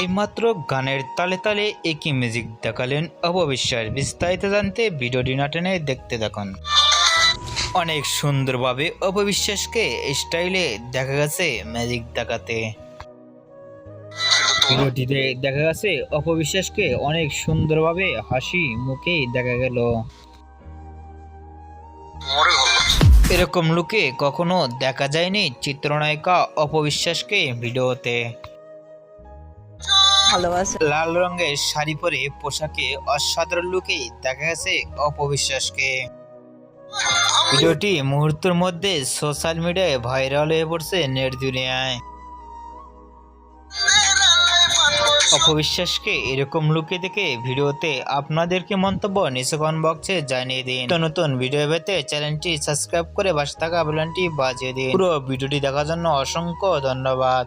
এইমাত্র গানের তালে তালে একই মিউজিক দেখালেন অপবিশ্বাস। বিস্তারিত জানতে ভিডিওটি না টেনে দেখতে থাকুন। অনেক সুন্দরভাবে অপবিশ্বাসকে স্টাইলে দেখা গেছে ম্যাজিক দেখাতে। ভিডিওটিতে দেখা গেছে অপবিশ্বাসকে অনেক সুন্দরভাবে হাসি মুখে দেখা গেল। এরকম লুকে কখনো দেখা যায়নি চিত্রনায়িকা অপবিশ্বাসকে ভিডিওতে। লাল রঙের শাড়ি পরে পোশাকে অসাধারণ লুকে দেখা গেছে অপবিশ্বাসকে। ভিডিওটি মুহূর্তের মধ্যে সোশ্যাল মিডিয়ায় ভাইরাল হয়ে পড়ছে নেট দুনিয়ায়। অপবিশ্বাসকে এরকম লুকে দেখে ভিডিওতে আপনাদেরকে মন্তব্য নিচে কমেন্ট বক্সে জানিয়ে দিন। নতুন ভিডিও পেতে চ্যানেলটি সাবস্ক্রাইব করে পাশে থাকা বেলটি বাজিয়ে দিন। পুরো ভিডিওটি দেখার জন্য অসংখ্য ধন্যবাদ।